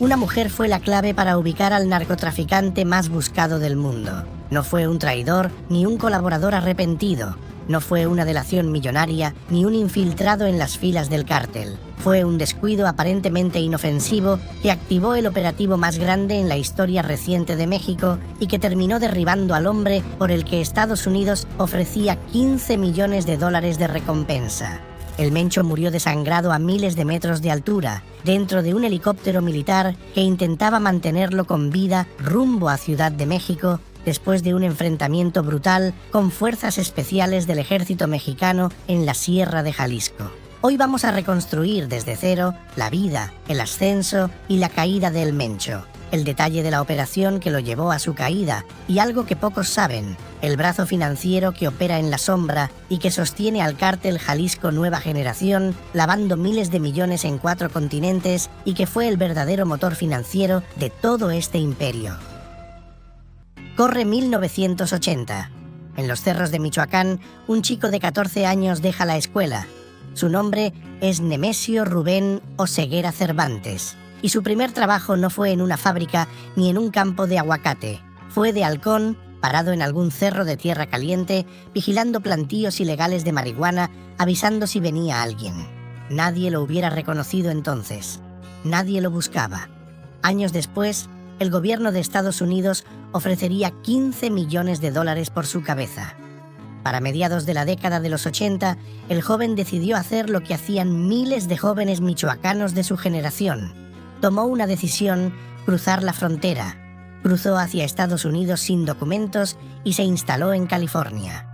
Una mujer fue la clave para ubicar al narcotraficante más buscado del mundo. No fue un traidor ni un colaborador arrepentido. No fue una delación millonaria ni un infiltrado en las filas del cártel. Fue un descuido aparentemente inofensivo que activó el operativo más grande en la historia reciente de México y que terminó derribando al hombre por el que Estados Unidos ofrecía $15 millones de recompensa. El Mencho murió desangrado a miles de metros de altura, dentro de un helicóptero militar que intentaba mantenerlo con vida rumbo a Ciudad de México después de un enfrentamiento brutal con fuerzas especiales del ejército mexicano en la Sierra de Jalisco. Hoy vamos a reconstruir desde cero la vida, el ascenso y la caída del Mencho, el detalle de la operación que lo llevó a su caída y algo que pocos saben, el brazo financiero que opera en la sombra y que sostiene al cártel Jalisco Nueva Generación, lavando miles de millones en 4 continentes y que fue el verdadero motor financiero de todo este imperio. Corre 1980. En los cerros de Michoacán, un chico de 14 años deja la escuela. Su nombre es Nemesio Rubén Oseguera Cervantes, y su primer trabajo no fue en una fábrica ni en un campo de aguacate. Fue de halcón, parado en algún cerro de tierra caliente, vigilando plantíos ilegales de marihuana, avisando si venía alguien. Nadie lo hubiera reconocido entonces. Nadie lo buscaba. Años después, el gobierno de Estados Unidos ofrecería $15 millones por su cabeza. Para mediados de la década de los 80, el joven decidió hacer lo que hacían miles de jóvenes michoacanos de su generación. Tomó una decisión: cruzar la frontera. Cruzó hacia Estados Unidos sin documentos y se instaló en California.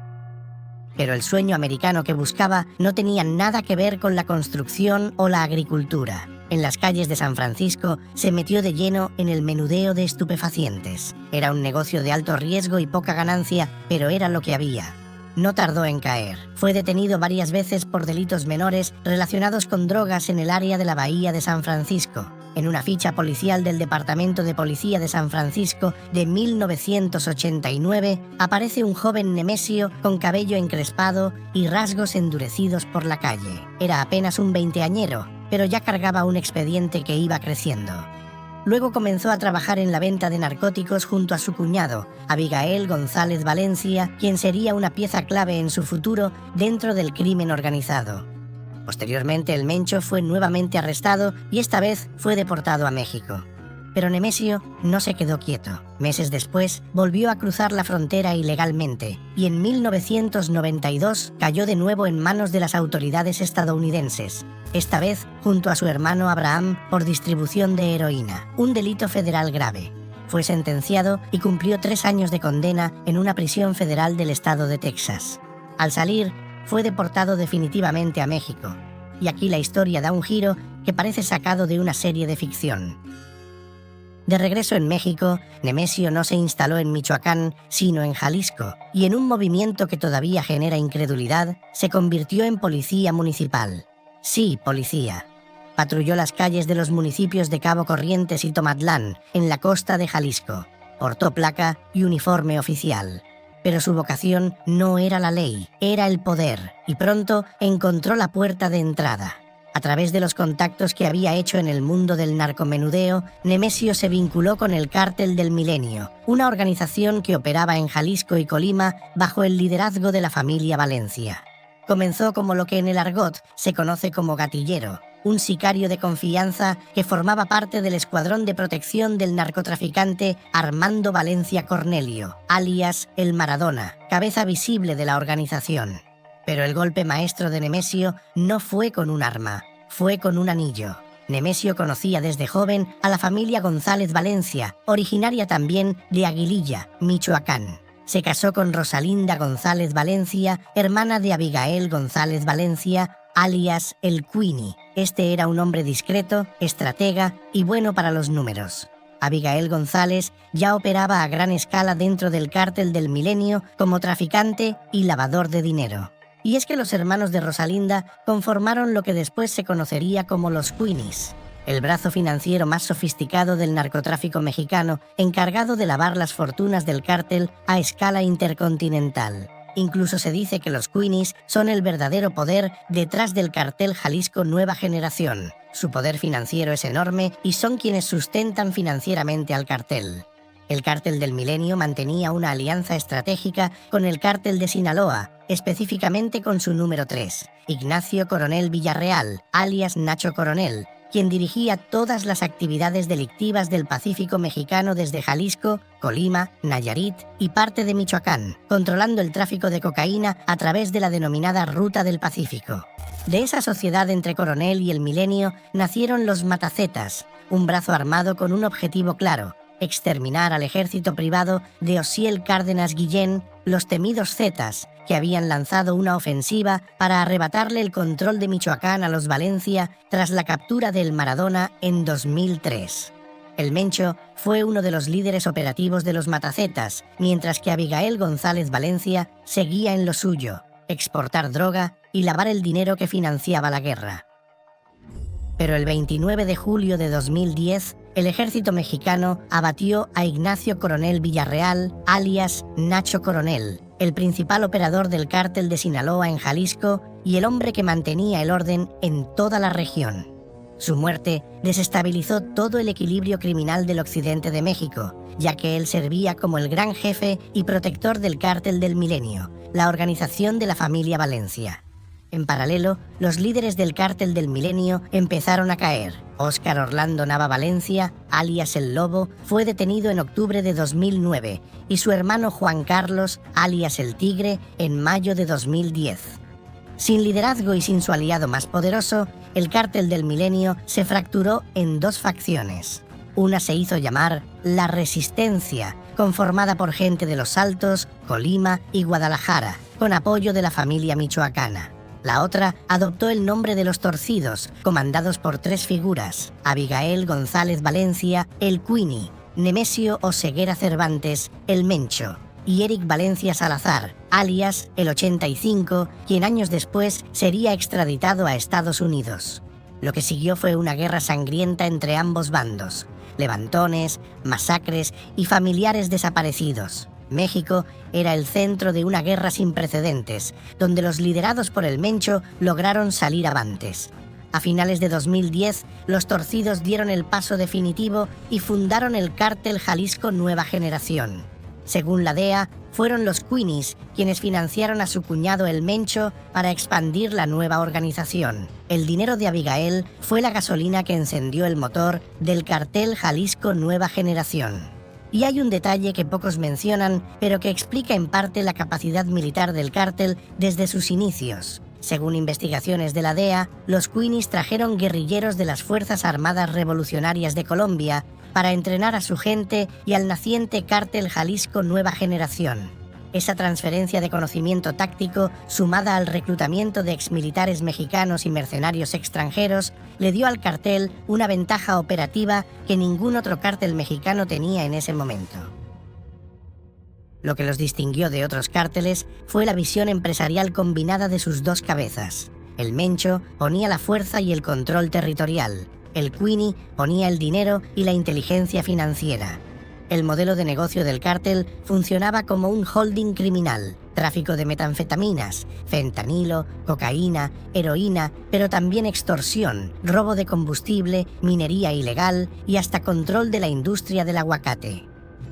Pero el sueño americano que buscaba no tenía nada que ver con la construcción o la agricultura. En las calles de San Francisco se metió de lleno en el menudeo de estupefacientes. Era un negocio de alto riesgo y poca ganancia, pero era lo que había. No tardó en caer. Fue detenido varias veces por delitos menores relacionados con drogas en el área de la Bahía de San Francisco. En una ficha policial del Departamento de Policía de San Francisco de 1989 aparece un joven Nemesio con cabello encrespado y rasgos endurecidos por la calle. Era apenas un veinteañero, pero ya cargaba un expediente que iba creciendo. Luego comenzó a trabajar en la venta de narcóticos junto a su cuñado, Abigail González Valencia, quien sería una pieza clave en su futuro dentro del crimen organizado. Posteriormente, el Mencho fue nuevamente arrestado y esta vez fue deportado a México. Pero Nemesio no se quedó quieto. Meses después, volvió a cruzar la frontera ilegalmente y en 1992 cayó de nuevo en manos de las autoridades estadounidenses, esta vez junto a su hermano Abraham por distribución de heroína, un delito federal grave. Fue sentenciado y cumplió 3 años de condena en una prisión federal del estado de Texas. Al salir, fue deportado definitivamente a México, y aquí la historia da un giro que parece sacado de una serie de ficción. De regreso en México, Nemesio no se instaló en Michoacán, sino en Jalisco, y en un movimiento que todavía genera incredulidad, se convirtió en policía municipal. Sí, policía. Patrulló las calles de los municipios de Cabo Corrientes y Tomatlán, en la costa de Jalisco. Portó placa y uniforme oficial. Pero su vocación no era la ley, era el poder, y pronto encontró la puerta de entrada. A través de los contactos que había hecho en el mundo del narcomenudeo, Nemesio se vinculó con el Cártel del Milenio, una organización que operaba en Jalisco y Colima bajo el liderazgo de la familia Valencia. Comenzó como lo que en el argot se conoce como gatillero, un sicario de confianza que formaba parte del escuadrón de protección del narcotraficante Armando Valencia Cornelio, alias El Maradona, cabeza visible de la organización. Pero el golpe maestro de Nemesio no fue con un arma, fue con un anillo. Nemesio conocía desde joven a la familia González Valencia, originaria también de Aguililla, Michoacán. Se casó con Rosalinda González Valencia, hermana de Abigail González Valencia, alias El Queenie. Este era un hombre discreto, estratega y bueno para los números. Abigail González ya operaba a gran escala dentro del Cártel del Milenio como traficante y lavador de dinero. Y es que los hermanos de Rosalinda conformaron lo que después se conocería como los Queenies, el brazo financiero más sofisticado del narcotráfico mexicano, encargado de lavar las fortunas del cártel a escala intercontinental. Incluso se dice que los Queenies son el verdadero poder detrás del cartel Jalisco Nueva Generación. Su poder financiero es enorme y son quienes sustentan financieramente al cartel. El Cártel del Milenio mantenía una alianza estratégica con el Cártel de Sinaloa, específicamente con su número 3, Ignacio Coronel Villarreal, alias Nacho Coronel, quien dirigía todas las actividades delictivas del Pacífico mexicano desde Jalisco, Colima, Nayarit y parte de Michoacán, controlando el tráfico de cocaína a través de la denominada Ruta del Pacífico. De esa sociedad entre Coronel y el Milenio nacieron los Matacetas, un brazo armado con un objetivo claro: exterminar al ejército privado de Osiel Cárdenas Guillén, los temidos Zetas, que habían lanzado una ofensiva para arrebatarle el control de Michoacán a los Valencia tras la captura del Maradona en 2003. El Mencho fue uno de los líderes operativos de los Matacetas, mientras que Abigail González Valencia seguía en lo suyo: exportar droga y lavar el dinero que financiaba la guerra. Pero el 29 de julio de 2010, el ejército mexicano abatió a Ignacio Coronel Villarreal, alias Nacho Coronel, el principal operador del Cártel de Sinaloa en Jalisco y el hombre que mantenía el orden en toda la región. Su muerte desestabilizó todo el equilibrio criminal del occidente de México, ya que él servía como el gran jefe y protector del Cártel del Milenio, la organización de la familia Valencia. En paralelo, los líderes del Cártel del Milenio empezaron a caer. Óscar Orlando Nava Valencia, alias El Lobo, fue detenido en octubre de 2009 y su hermano Juan Carlos, alias El Tigre, en mayo de 2010. Sin liderazgo y sin su aliado más poderoso, el Cártel del Milenio se fracturó en dos facciones. Una se hizo llamar La Resistencia, conformada por gente de Los Altos, Colima y Guadalajara, con apoyo de la familia michoacana. La otra adoptó el nombre de Los Torcidos, comandados por tres figuras: Abigail González Valencia, el Queenie; Nemesio Oseguera Cervantes, el Mencho; y Eric Valencia Salazar, alias el 85, quien años después sería extraditado a Estados Unidos. Lo que siguió fue una guerra sangrienta entre ambos bandos: levantones, masacres y familiares desaparecidos. México era el centro de una guerra sin precedentes, donde los liderados por el Mencho lograron salir avantes. A finales de 2010, los Torcidos dieron el paso definitivo y fundaron el Cártel Jalisco Nueva Generación. Según la DEA, fueron los Queenies quienes financiaron a su cuñado el Mencho para expandir la nueva organización. El dinero de Abigail fue la gasolina que encendió el motor del Cártel Jalisco Nueva Generación. Y hay un detalle que pocos mencionan, pero que explica en parte la capacidad militar del cártel desde sus inicios. Según investigaciones de la DEA, los Queenies trajeron guerrilleros de las Fuerzas Armadas Revolucionarias de Colombia para entrenar a su gente y al naciente Cártel Jalisco Nueva Generación. Esa transferencia de conocimiento táctico, sumada al reclutamiento de exmilitares mexicanos y mercenarios extranjeros, le dio al cartel una ventaja operativa que ningún otro cártel mexicano tenía en ese momento. Lo que los distinguió de otros cárteles fue la visión empresarial combinada de sus dos cabezas. El Mencho ponía la fuerza y el control territorial. El Queenie ponía el dinero y la inteligencia financiera. El modelo de negocio del cártel funcionaba como un holding criminal: tráfico de metanfetaminas, fentanilo, cocaína, heroína, pero también extorsión, robo de combustible, minería ilegal y hasta control de la industria del aguacate.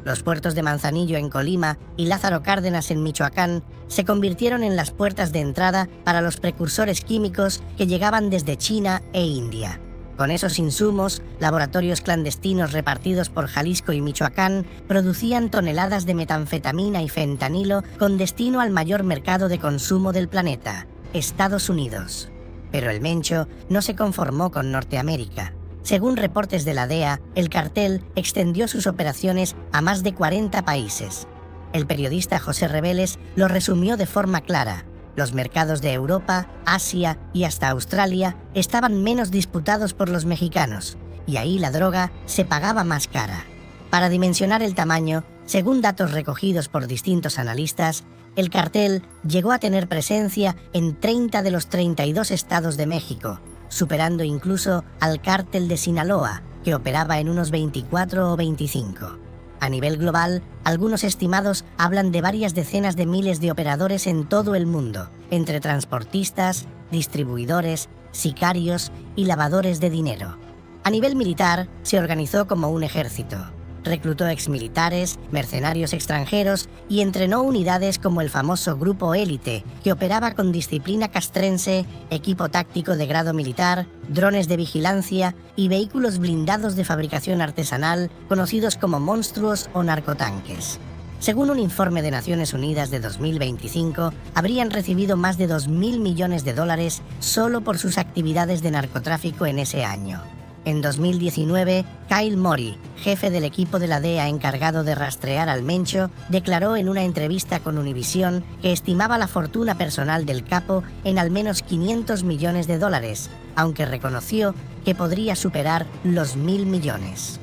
Los puertos de Manzanillo en Colima y Lázaro Cárdenas en Michoacán se convirtieron en las puertas de entrada para los precursores químicos que llegaban desde China e India. Con esos insumos, laboratorios clandestinos repartidos por Jalisco y Michoacán producían toneladas de metanfetamina y fentanilo con destino al mayor mercado de consumo del planeta, Estados Unidos. Pero el Mencho no se conformó con Norteamérica. Según reportes de la DEA, el cartel extendió sus operaciones a más de 40 países. El periodista José Reveles lo resumió de forma clara: los mercados de Europa, Asia y hasta Australia estaban menos disputados por los mexicanos, y ahí la droga se pagaba más cara. Para dimensionar el tamaño, según datos recogidos por distintos analistas, el cartel llegó a tener presencia en 30 de los 32 estados de México, superando incluso al Cártel de Sinaloa, que operaba en unos 24 o 25. A nivel global, algunos estimados hablan de varias decenas de miles de operadores en todo el mundo, entre transportistas, distribuidores, sicarios y lavadores de dinero. A nivel militar, se organizó como un ejército. Reclutó exmilitares, mercenarios extranjeros y entrenó unidades como el famoso Grupo Élite, que operaba con disciplina castrense, equipo táctico de grado militar, drones de vigilancia y vehículos blindados de fabricación artesanal conocidos como monstruos o narcotanques. Según un informe de Naciones Unidas de 2025, habrían recibido más de 2.000 millones de dólares solo por sus actividades de narcotráfico en ese año. En 2019, Kyle Mori, jefe del equipo de la DEA encargado de rastrear al Mencho, declaró en una entrevista con Univisión que estimaba la fortuna personal del capo en al menos 500 millones de dólares, aunque reconoció que podría superar los 1.000 millones.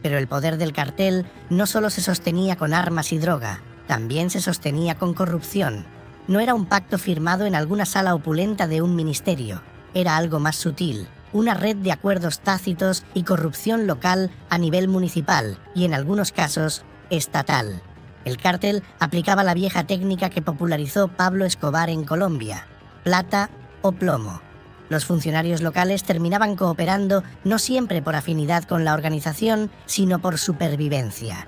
Pero el poder del cartel no solo se sostenía con armas y droga, también se sostenía con corrupción. No era un pacto firmado en alguna sala opulenta de un ministerio, era algo más sutil. Una red de acuerdos tácitos y corrupción local a nivel municipal y, en algunos casos, estatal. El cártel aplicaba la vieja técnica que popularizó Pablo Escobar en Colombia: plata o plomo. Los funcionarios locales terminaban cooperando no siempre por afinidad con la organización, sino por supervivencia.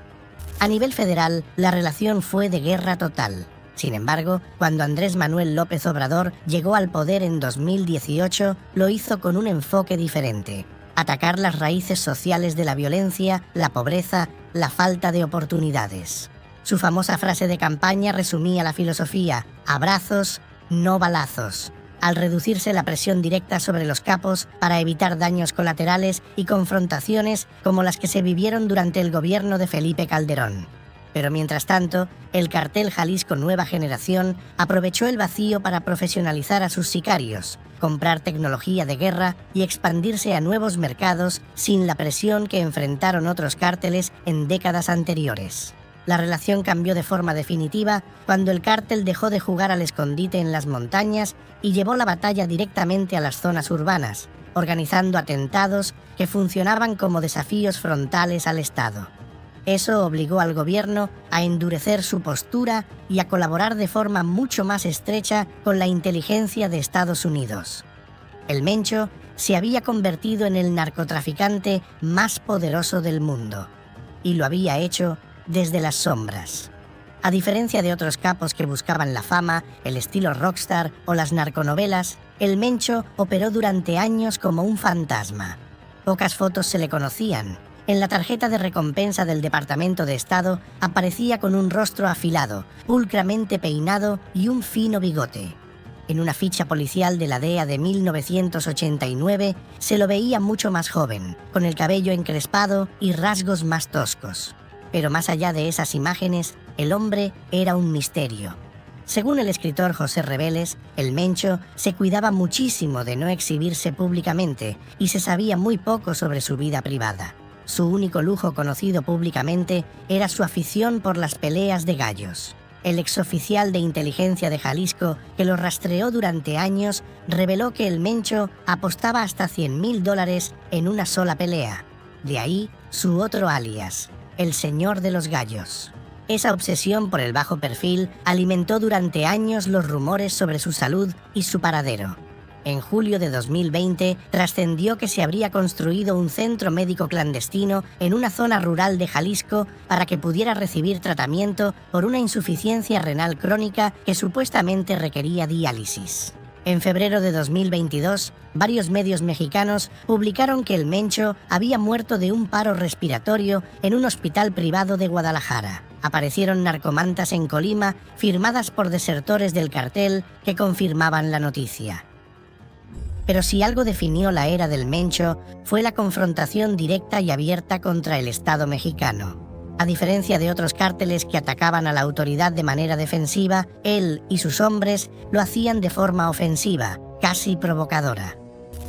A nivel federal, la relación fue de guerra total. Sin embargo, cuando Andrés Manuel López Obrador llegó al poder en 2018, lo hizo con un enfoque diferente: atacar las raíces sociales de la violencia, la pobreza, la falta de oportunidades. Su famosa frase de campaña resumía la filosofía: abrazos, no balazos, al reducirse la presión directa sobre los capos para evitar daños colaterales y confrontaciones como las que se vivieron durante el gobierno de Felipe Calderón. Pero mientras tanto, el cartel Jalisco Nueva Generación aprovechó el vacío para profesionalizar a sus sicarios, comprar tecnología de guerra y expandirse a nuevos mercados sin la presión que enfrentaron otros cárteles en décadas anteriores. La relación cambió de forma definitiva cuando el cártel dejó de jugar al escondite en las montañas y llevó la batalla directamente a las zonas urbanas, organizando atentados que funcionaban como desafíos frontales al Estado. Eso obligó al gobierno a endurecer su postura y a colaborar de forma mucho más estrecha con la inteligencia de Estados Unidos. El Mencho se había convertido en el narcotraficante más poderoso del mundo, y lo había hecho desde las sombras. A diferencia de otros capos que buscaban la fama, el estilo rockstar o las narconovelas, el Mencho operó durante años como un fantasma. Pocas fotos se le conocían. En la tarjeta de recompensa del Departamento de Estado aparecía con un rostro afilado, pulcramente peinado y un fino bigote. En una ficha policial de la DEA de 1989 se lo veía mucho más joven, con el cabello encrespado y rasgos más toscos. Pero más allá de esas imágenes, el hombre era un misterio. Según el escritor José Reveles, el Mencho se cuidaba muchísimo de no exhibirse públicamente y se sabía muy poco sobre su vida privada. Su único lujo conocido públicamente era su afición por las peleas de gallos. El exoficial de inteligencia de Jalisco, que lo rastreó durante años, reveló que el Mencho apostaba hasta $100.000 en una sola pelea. De ahí su otro alias, el Señor de los Gallos. Esa obsesión por el bajo perfil alimentó durante años los rumores sobre su salud y su paradero. En julio de 2020 trascendió que se habría construido un centro médico clandestino en una zona rural de Jalisco para que pudiera recibir tratamiento por una insuficiencia renal crónica que supuestamente requería diálisis. En febrero de 2022, varios medios mexicanos publicaron que el Mencho había muerto de un paro respiratorio en un hospital privado de Guadalajara. Aparecieron narcomantas en Colima firmadas por desertores del cartel que confirmaban la noticia. Pero si algo definió la era del Mencho, fue la confrontación directa y abierta contra el Estado mexicano. A diferencia de otros cárteles que atacaban a la autoridad de manera defensiva, él y sus hombres lo hacían de forma ofensiva, casi provocadora.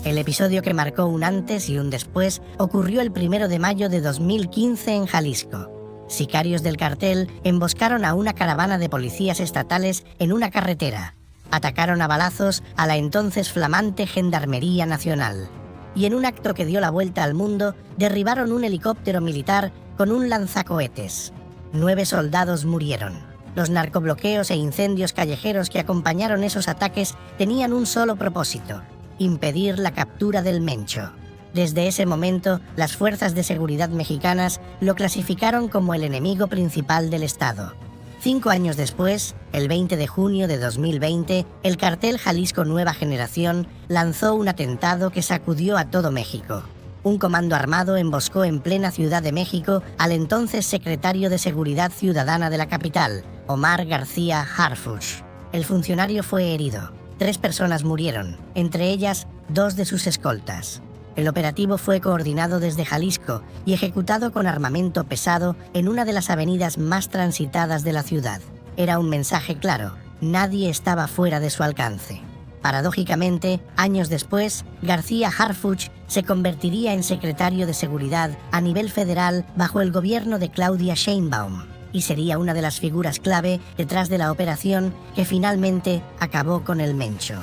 El episodio que marcó un antes y un después ocurrió el 1 de mayo de 2015 en Jalisco. Sicarios del cartel emboscaron a una caravana de policías estatales en una carretera. Atacaron a balazos a la entonces flamante Gendarmería Nacional. Y en un acto que dio la vuelta al mundo, derribaron un helicóptero militar con un lanzacohetes. 9 soldados murieron. Los narcobloqueos e incendios callejeros que acompañaron esos ataques tenían un solo propósito: impedir la captura del Mencho. Desde ese momento, las fuerzas de seguridad mexicanas lo clasificaron como el enemigo principal del Estado. 5 años después, el 20 de junio de 2020, el cartel Jalisco Nueva Generación lanzó un atentado que sacudió a todo México. Un comando armado emboscó en plena Ciudad de México al entonces secretario de Seguridad Ciudadana de la capital, Omar García Harfuch. El funcionario fue herido. 3 personas murieron, entre ellas 2 de sus escoltas. El operativo fue coordinado desde Jalisco y ejecutado con armamento pesado en una de las avenidas más transitadas de la ciudad. Era un mensaje claro: nadie estaba fuera de su alcance. Paradójicamente, años después, García Harfuch se convertiría en secretario de Seguridad a nivel federal bajo el gobierno de Claudia Sheinbaum, y sería una de las figuras clave detrás de la operación que finalmente acabó con el Mencho.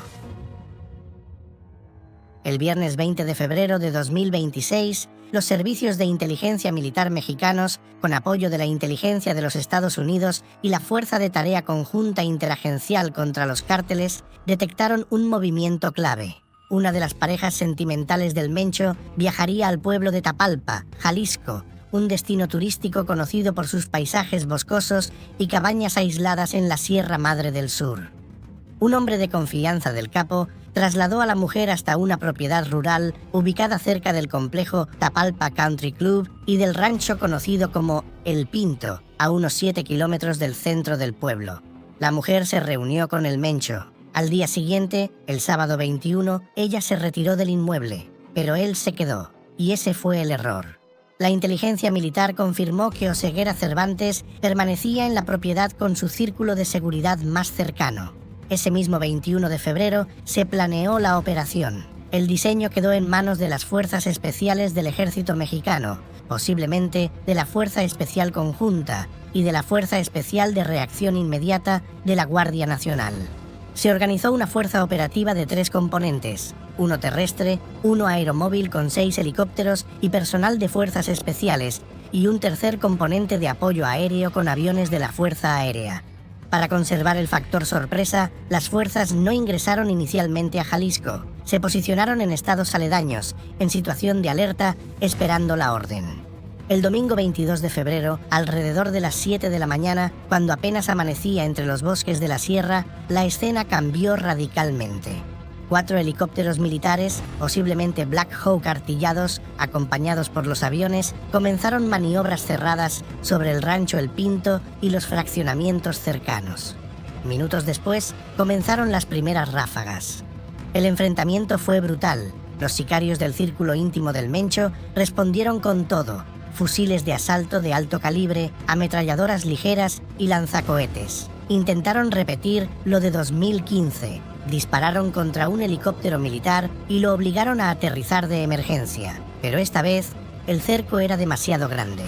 El viernes 20 de febrero de 2026, los servicios de inteligencia militar mexicanos, con apoyo de la inteligencia de los Estados Unidos y la Fuerza de Tarea Conjunta Interagencial contra los Cárteles, detectaron un movimiento clave. Una de las parejas sentimentales del Mencho viajaría al pueblo de Tapalpa, Jalisco, un destino turístico conocido por sus paisajes boscosos y cabañas aisladas en la Sierra Madre del Sur. Un hombre de confianza del capo trasladó a la mujer hasta una propiedad rural ubicada cerca del complejo Tapalpa Country Club y del rancho conocido como El Pinto, a unos 7 kilómetros del centro del pueblo. La mujer se reunió con el Mencho. Al día siguiente, el sábado 21, ella se retiró del inmueble, pero él se quedó, y ese fue el error. La inteligencia militar confirmó que Oseguera Cervantes permanecía en la propiedad con su círculo de seguridad más cercano. Ese mismo 21 de febrero se planeó la operación. El diseño quedó en manos de las Fuerzas Especiales del Ejército Mexicano, posiblemente de la Fuerza Especial Conjunta y de la Fuerza Especial de Reacción Inmediata de la Guardia Nacional. Se organizó una fuerza operativa de 3 componentes: uno terrestre, uno aeromóvil con 6 helicópteros y personal de fuerzas especiales, y un tercer componente de apoyo aéreo con aviones de la Fuerza Aérea. Para conservar el factor sorpresa, las fuerzas no ingresaron inicialmente a Jalisco. Se posicionaron en estados aledaños, en situación de alerta, esperando la orden. El domingo 22 de febrero, alrededor de las 7 de la mañana, cuando apenas amanecía entre los bosques de la sierra, la escena cambió radicalmente. 4 helicópteros militares, posiblemente Black Hawk artillados, acompañados por los aviones, comenzaron maniobras cerradas sobre el rancho El Pinto y los fraccionamientos cercanos. Minutos después, comenzaron las primeras ráfagas. El enfrentamiento fue brutal. Los sicarios del círculo íntimo del Mencho respondieron con todo: fusiles de asalto de alto calibre, ametralladoras ligeras y lanzacohetes. Intentaron repetir lo de 2015. Dispararon contra un helicóptero militar y lo obligaron a aterrizar de emergencia. Pero esta vez, el cerco era demasiado grande.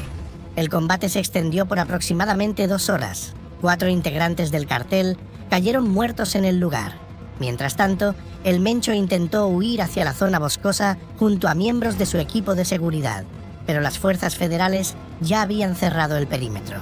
El combate se extendió por aproximadamente 2 horas. 4 integrantes del cartel cayeron muertos en el lugar. Mientras tanto, el Mencho intentó huir hacia la zona boscosa junto a miembros de su equipo de seguridad, pero las fuerzas federales ya habían cerrado el perímetro.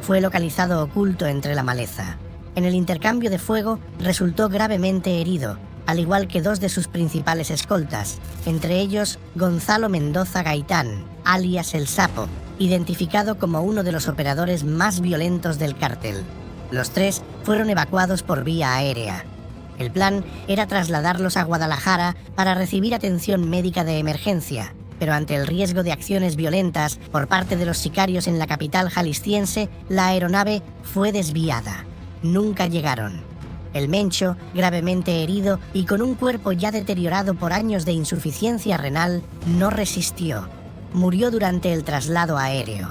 Fue localizado oculto entre la maleza. En el intercambio de fuego resultó gravemente herido, al igual que 2 de sus principales escoltas, entre ellos Gonzalo Mendoza Gaitán, alias El Sapo, identificado como uno de los operadores más violentos del cártel. Los 3 fueron evacuados por vía aérea. El plan era trasladarlos a Guadalajara para recibir atención médica de emergencia, pero ante el riesgo de acciones violentas por parte de los sicarios en la capital jalisciense, la aeronave fue desviada. Nunca llegaron. El Mencho, gravemente herido y con un cuerpo ya deteriorado por años de insuficiencia renal, no resistió. Murió durante el traslado aéreo.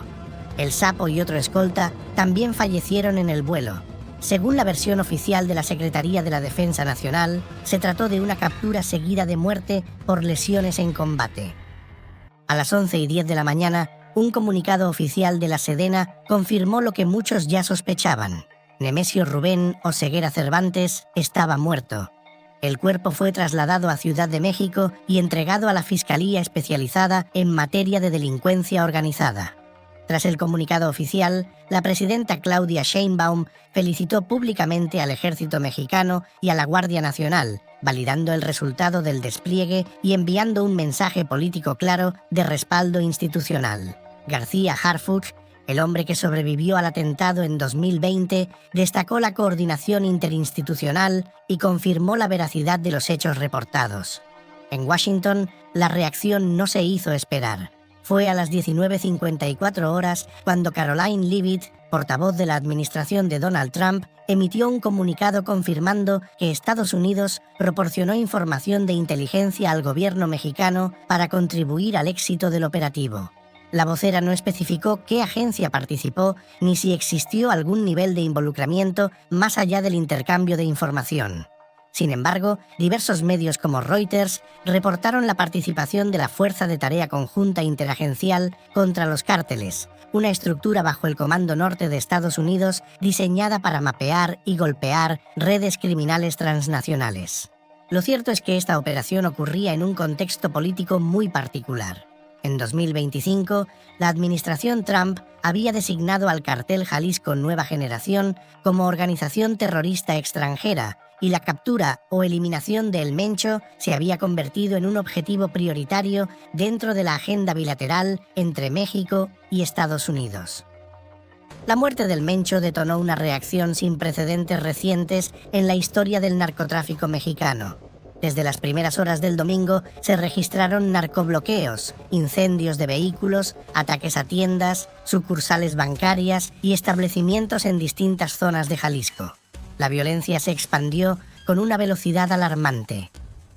El Sapo y otro escolta también fallecieron en el vuelo. Según la versión oficial de la Secretaría de la Defensa Nacional, se trató de una captura seguida de muerte por lesiones en combate. A las 11:10 de la mañana, un comunicado oficial de la Sedena confirmó lo que muchos ya sospechaban. Nemesio Rubén Oseguera Cervantes estaba muerto. El cuerpo fue trasladado a Ciudad de México y entregado a la Fiscalía Especializada en Materia de Delincuencia Organizada. Tras el comunicado oficial, la presidenta Claudia Sheinbaum felicitó públicamente al ejército mexicano y a la Guardia Nacional, validando el resultado del despliegue y enviando un mensaje político claro de respaldo institucional. García Harfuch, el hombre que sobrevivió al atentado en 2020, destacó la coordinación interinstitucional y confirmó la veracidad de los hechos reportados. En Washington, la reacción no se hizo esperar. Fue a las 19:54 horas cuando Caroline Leavitt, portavoz de la administración de Donald Trump, emitió un comunicado confirmando que Estados Unidos proporcionó información de inteligencia al gobierno mexicano para contribuir al éxito del operativo. La vocera no especificó qué agencia participó ni si existió algún nivel de involucramiento más allá del intercambio de información. Sin embargo, diversos medios como Reuters reportaron la participación de la Fuerza de Tarea Conjunta Interagencial contra los Cárteles, una estructura bajo el Comando Norte de Estados Unidos diseñada para mapear y golpear redes criminales transnacionales. Lo cierto es que esta operación ocurría en un contexto político muy particular. En 2025, la administración Trump había designado al cartel Jalisco Nueva Generación como organización terrorista extranjera y la captura o eliminación de El Mencho se había convertido en un objetivo prioritario dentro de la agenda bilateral entre México y Estados Unidos. La muerte del Mencho detonó una reacción sin precedentes recientes en la historia del narcotráfico mexicano. Desde las primeras horas del domingo se registraron narcobloqueos, incendios de vehículos, ataques a tiendas, sucursales bancarias y establecimientos en distintas zonas de Jalisco. La violencia se expandió con una velocidad alarmante.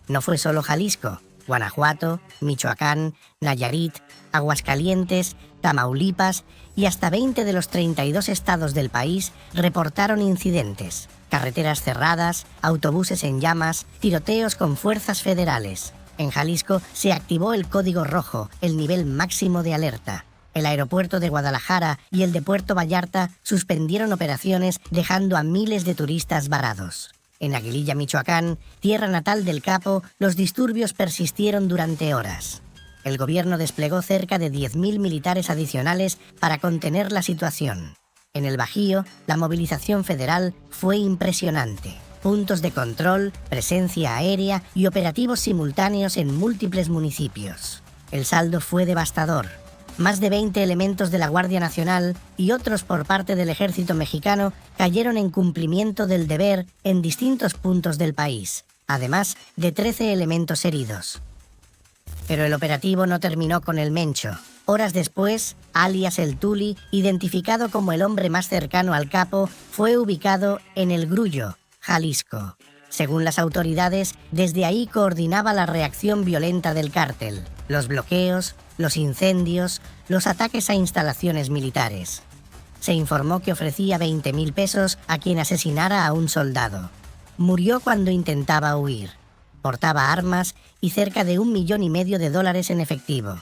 No fue solo Jalisco. Guanajuato, Michoacán, Nayarit, Aguascalientes, Tamaulipas y hasta 20 de los 32 estados del país reportaron incidentes. Carreteras cerradas, autobuses en llamas, tiroteos con fuerzas federales. En Jalisco se activó el código rojo, el nivel máximo de alerta. El aeropuerto de Guadalajara y el de Puerto Vallarta suspendieron operaciones dejando a miles de turistas varados. En Aguililla, Michoacán, tierra natal del Capo, los disturbios persistieron durante horas. El gobierno desplegó cerca de 10.000 militares adicionales para contener la situación. En el Bajío, la movilización federal fue impresionante. Puntos de control, presencia aérea y operativos simultáneos en múltiples municipios. El saldo fue devastador. Más de 20 elementos de la Guardia Nacional y otros por parte del ejército mexicano cayeron en cumplimiento del deber en distintos puntos del país, además de 13 elementos heridos. Pero el operativo no terminó con el Mencho. Horas después, alias el Tuli, identificado como el hombre más cercano al capo, fue ubicado en El Grullo, Jalisco. Según las autoridades, desde ahí coordinaba la reacción violenta del cártel, los bloqueos, los incendios, los ataques a instalaciones militares. Se informó que ofrecía 20.000 pesos a quien asesinara a un soldado. Murió cuando intentaba huir. Portaba armas y cerca de $1,5 millones en efectivo.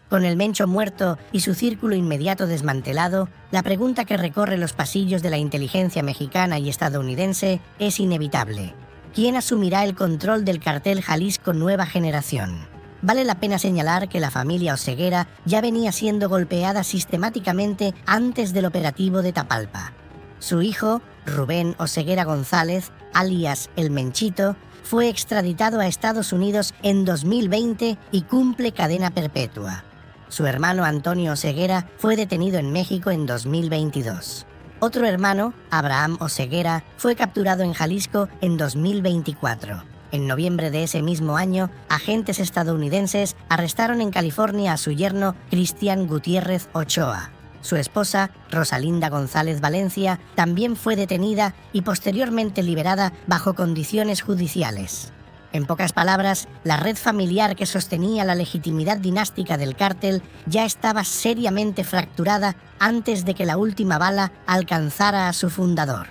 Con el Mencho muerto y su círculo inmediato desmantelado, la pregunta que recorre los pasillos de la inteligencia mexicana y estadounidense es inevitable. ¿Quién asumirá el control del cartel Jalisco Nueva Generación? Vale la pena señalar que la familia Oseguera ya venía siendo golpeada sistemáticamente antes del operativo de Tapalpa. Su hijo, Rubén Oseguera González, alias El Menchito, fue extraditado a Estados Unidos en 2020 y cumple cadena perpetua. Su hermano Antonio Oseguera fue detenido en México en 2022. Otro hermano, Abraham Oseguera, fue capturado en Jalisco en 2024. En noviembre de ese mismo año, agentes estadounidenses arrestaron en California a su yerno Cristian Gutiérrez Ochoa. Su esposa, Rosalinda González Valencia, también fue detenida y posteriormente liberada bajo condiciones judiciales. En pocas palabras, la red familiar que sostenía la legitimidad dinástica del cártel ya estaba seriamente fracturada antes de que la última bala alcanzara a su fundador.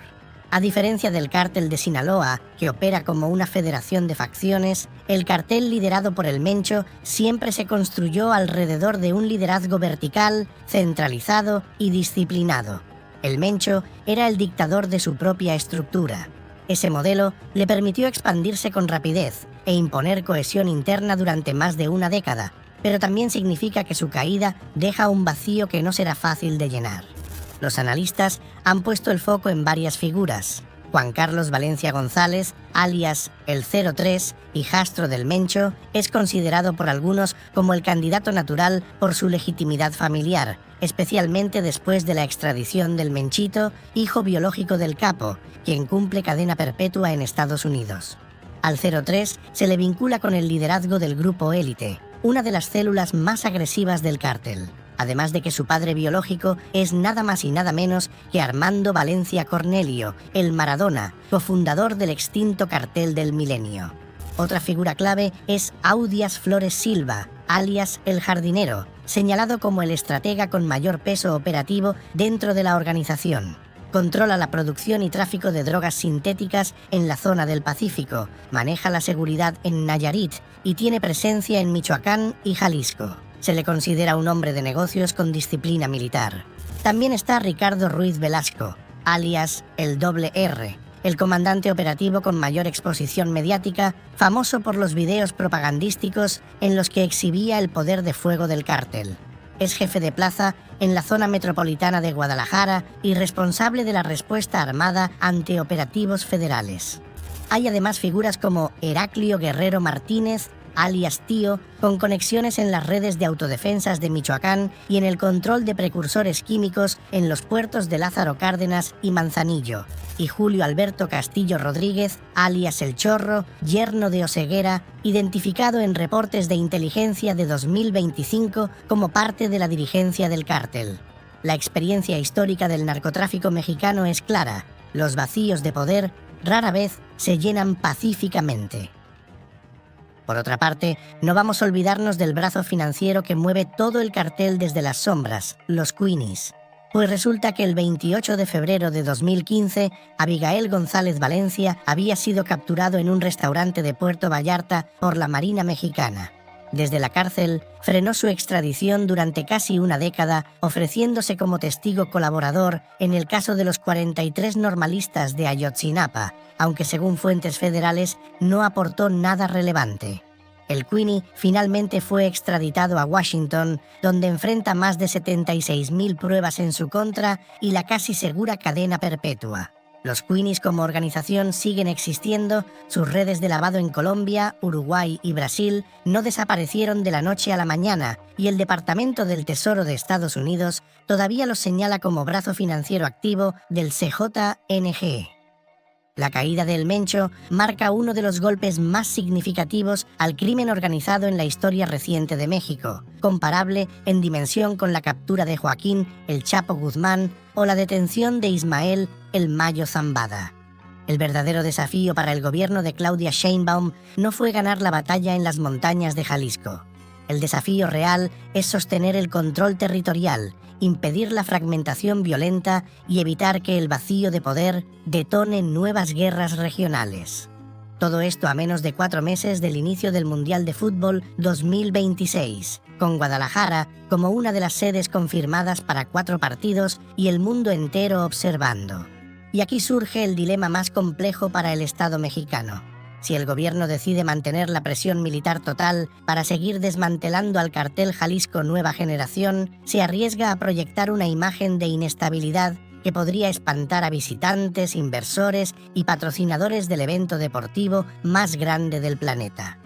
A diferencia del cártel de Sinaloa, que opera como una federación de facciones, el cartel liderado por el Mencho siempre se construyó alrededor de un liderazgo vertical, centralizado y disciplinado. El Mencho era el dictador de su propia estructura. Ese modelo le permitió expandirse con rapidez e imponer cohesión interna durante más de una década, pero también significa que su caída deja un vacío que no será fácil de llenar. Los analistas han puesto el foco en varias figuras. Juan Carlos Valencia González, alias el 03 hijastro del Mencho, es considerado por algunos como el candidato natural por su legitimidad familiar, especialmente después de la extradición del Menchito, hijo biológico del capo, quien cumple cadena perpetua en Estados Unidos. Al 03 se le vincula con el liderazgo del Grupo Élite, una de las células más agresivas del cártel, además de que su padre biológico es nada más y nada menos que Armando Valencia Cornelio, el Maradona, cofundador del extinto Cartel del Milenio. Otra figura clave es Audias Flores Silva, alias El Jardinero, señalado como el estratega con mayor peso operativo dentro de la organización. Controla la producción y tráfico de drogas sintéticas en la zona del Pacífico, maneja la seguridad en Nayarit y tiene presencia en Michoacán y Jalisco. Se le considera un hombre de negocios con disciplina militar. También está Ricardo Ruiz Velasco, alias el R, el comandante operativo con mayor exposición mediática, famoso por los videos propagandísticos en los que exhibía el poder de fuego del cártel. Es jefe de plaza en la zona metropolitana de Guadalajara y responsable de la respuesta armada ante operativos federales. Hay además figuras como Heraclio Guerrero Martínez, alias Tío, con conexiones en las redes de autodefensas de Michoacán y en el control de precursores químicos en los puertos de Lázaro Cárdenas y Manzanillo, y Julio Alberto Castillo Rodríguez, alias El Chorro, yerno de Oseguera, identificado en reportes de inteligencia de 2025 como parte de la dirigencia del cártel. La experiencia histórica del narcotráfico mexicano es clara: los vacíos de poder rara vez se llenan pacíficamente. Por otra parte, no vamos a olvidarnos del brazo financiero que mueve todo el cartel desde las sombras, los Queenies. Pues resulta que el 28 de febrero de 2015, Abigail González Valencia había sido capturado en un restaurante de Puerto Vallarta por la Marina Mexicana. Desde la cárcel, frenó su extradición durante casi una década, ofreciéndose como testigo colaborador en el caso de los 43 normalistas de Ayotzinapa, aunque según fuentes federales no aportó nada relevante. El Queenie finalmente fue extraditado a Washington, donde enfrenta más de 76.000 pruebas en su contra y la casi segura cadena perpetua. Los Queenies como organización siguen existiendo, sus redes de lavado en Colombia, Uruguay y Brasil no desaparecieron de la noche a la mañana y el Departamento del Tesoro de Estados Unidos todavía los señala como brazo financiero activo del CJNG. La caída del Mencho marca uno de los golpes más significativos al crimen organizado en la historia reciente de México, comparable en dimensión con la captura de Joaquín El Chapo Guzmán o la detención de Ismael El Mayo Zambada. El verdadero desafío para el gobierno de Claudia Sheinbaum no fue ganar la batalla en las montañas de Jalisco. El desafío real es sostener el control territorial, impedir la fragmentación violenta y evitar que el vacío de poder detone nuevas guerras regionales. Todo esto a menos de 4 meses del inicio del Mundial de Fútbol 2026, con Guadalajara como una de las sedes confirmadas para 4 partidos y el mundo entero observando. Y aquí surge el dilema más complejo para el Estado mexicano. Si el gobierno decide mantener la presión militar total para seguir desmantelando al cartel Jalisco Nueva Generación, se arriesga a proyectar una imagen de inestabilidad que podría espantar a visitantes, inversores y patrocinadores del evento deportivo más grande del planeta.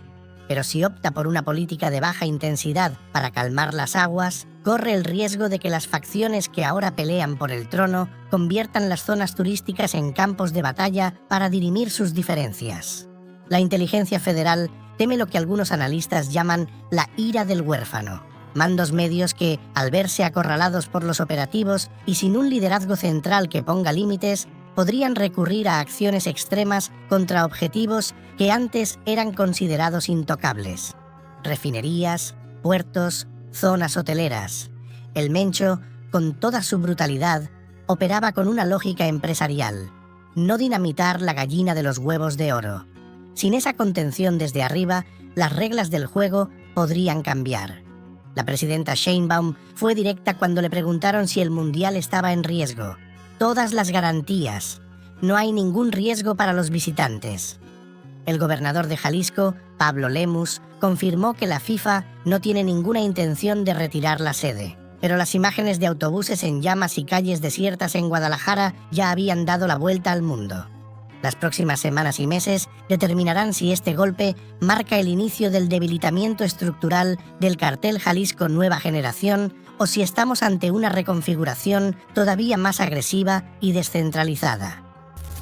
Pero si opta por una política de baja intensidad para calmar las aguas, corre el riesgo de que las facciones que ahora pelean por el trono conviertan las zonas turísticas en campos de batalla para dirimir sus diferencias. La inteligencia federal teme lo que algunos analistas llaman la ira del huérfano. Mandos medios que, al verse acorralados por los operativos y sin un liderazgo central que ponga límites, podrían recurrir a acciones extremas contra objetivos que antes eran considerados intocables. Refinerías, puertos, zonas hoteleras. El Mencho, con toda su brutalidad, operaba con una lógica empresarial: no dinamitar la gallina de los huevos de oro. Sin esa contención desde arriba, las reglas del juego podrían cambiar. La presidenta Sheinbaum fue directa cuando le preguntaron si el Mundial estaba en riesgo. Todas las garantías. No hay ningún riesgo para los visitantes. El gobernador de Jalisco, Pablo Lemus, confirmó que la FIFA no tiene ninguna intención de retirar la sede. Pero las imágenes de autobuses en llamas y calles desiertas en Guadalajara ya habían dado la vuelta al mundo. Las próximas semanas y meses determinarán si este golpe marca el inicio del debilitamiento estructural del cartel Jalisco Nueva Generación o si estamos ante una reconfiguración todavía más agresiva y descentralizada.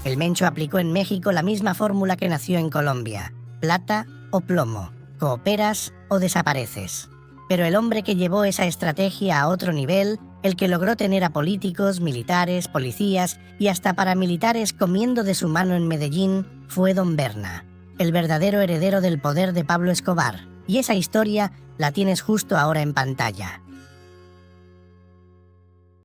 El Mencho aplicó en México la misma fórmula que nació en Colombia: plata o plomo, cooperas o desapareces. Pero el hombre que llevó esa estrategia a otro nivel, el que logró tener a políticos, militares, policías y hasta paramilitares comiendo de su mano en Medellín, fue Don Berna, el verdadero heredero del poder de Pablo Escobar. Y esa historia la tienes justo ahora en pantalla.